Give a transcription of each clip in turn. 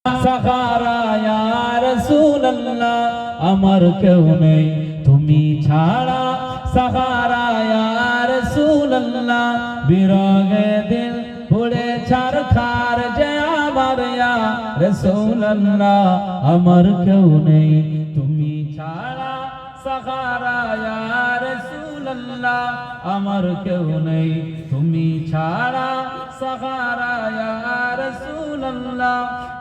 সাহারা ইয়া রাসূলুল্লাহ আমার কেউ নেই তুমি ছাড়া সাহারা ইয়া রাসূলুল্লাহ বিরহে দিল পুড়ে ছারখার যে আমার ইয়া রাসূলুল্লাহ আমার কেউ নেই তুমি ছাড়া সাহারা ইয়া রাসূলুল্লাহ আমার কেউ নেই তুমি ছাড়া সাহারা ইয়া রাসূলুল্লাহ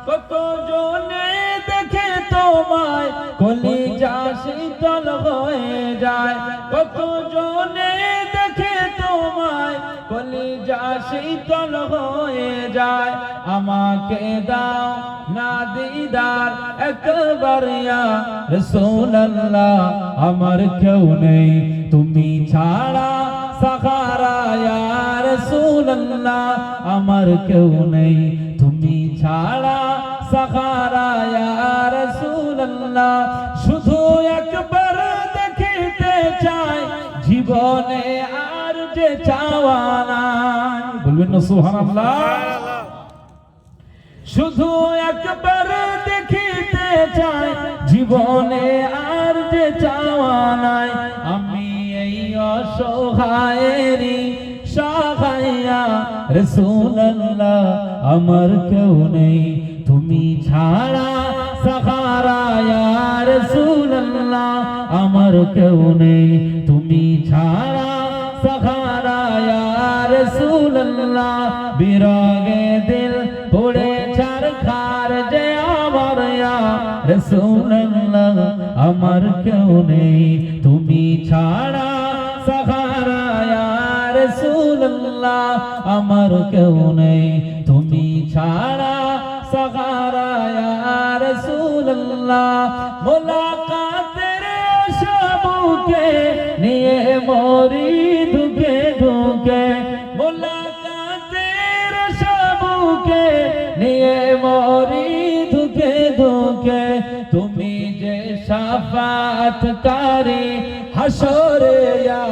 কত জনে দেখে তোমায় কলিজা শীতল হয়ে যায় কত জনে দেখে তোমায় কলিজা শীতল হয়ে যায় আমাকে দাও না দিদার একবার ইয়া রাসূলুল্লাহ আমার কেউ নেই তুমি ছাড়া সাহারা ইয়া রাসূলুল্লাহ আমার কেউ নেই তুমি ছাড়া সাহারা ইয়া রাসূলুল্লাহ শুধু একবার দেখিতে চাই জীবনে আর যে চাওয়া নাই বলবেন না সুবহানাল্লাহ শুধু একবার দেখিতে চাই জীবনে আর যে চাওয়া নাই আমি এই অসহায়েরই সহায়া রাসূলুল্লাহ আমার কেউ নেই তুমি ছাড়া সাহারা ইয়া রাসূলুল্লাহ আমার কেউ নেই তুমি ছাড়া সাহারা ইয়া রাসূলুল্লাহ বিরহে দিল পুড়ে ছারখার যে আমার ইয়া রাসূলুল্লাহ আমার কেউ নেই তুমি ছাড়া সাহারা ইয়া রাসূলুল্লাহ আমার কেউ নেই তুমি ছাড়া সাহারা ইয়া রাসূলুল্লাহ মুলাকাতের সবকে নিয়ে মরি দুঃখে দুঃখে মুলাকাতের সবকে নিয়ে মরি দুঃখে দুঃখে তুমি যে শাফাআতকারী হাসরে ইয়া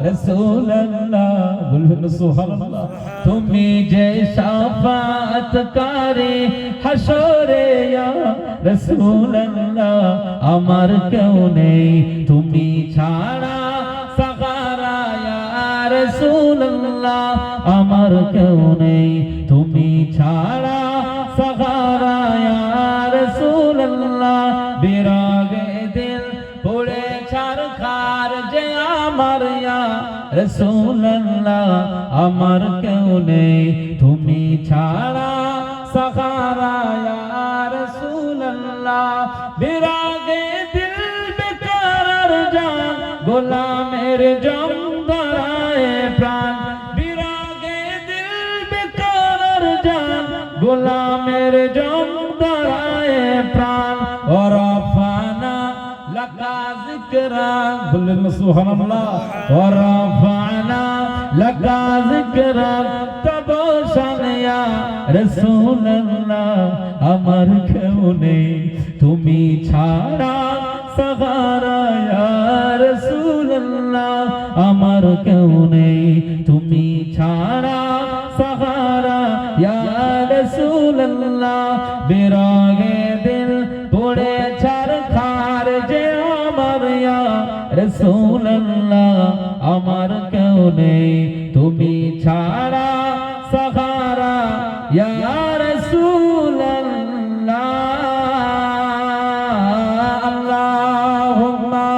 রাসূলুল্লাহ বলবেন সুবহানাল্লাহ তুমি যে শাফাআতকারী হাসরে ইয়া রাসূলুল্লাহ আমার কেউ নেই তুমি ছাড়া সাহারা ইয়া রাসূলুল্লাহ আমার কেউ নেই তুমি ছাড়া সাহারা ইয়া রাসূলুল্লাহ বিরহে দিল পুড়ে ছারখার যে আমার ইয়া রাসূলুল্লাহ আমার কেউ নেই তুমি ছাড়া সাহারা ইয়া রাসূলুল্লাহ বিরহে দিল বেকরার জান গোলামের জমদারায়ে প্রাণ বিরহে দিল বেকরার জান গোলামের জমদারায়ে প্রাণ ওরফানা লাকা যিকরা বললেন সুবহানাল্লাহ ওরফানা লাকা যিকরা তব শান ইয়া রাসূলুল্লাহ আমার কেউ নেই তুমি ছাড়া সাহারা ইয়া রাসূলুল্লাহ আমার কেউ নেই তুমি ছাড়া সাহারা ইয়া রাসূলুল্লাহ বিরহে দিল পুড়ে ছারখার যে আমার ইয়া রাসূলুল্লাহ আমার কেউ নেই তুমি ছাড়া সাহারা ইয়া রাসূলুল্লাহ আল্লাহুম্মা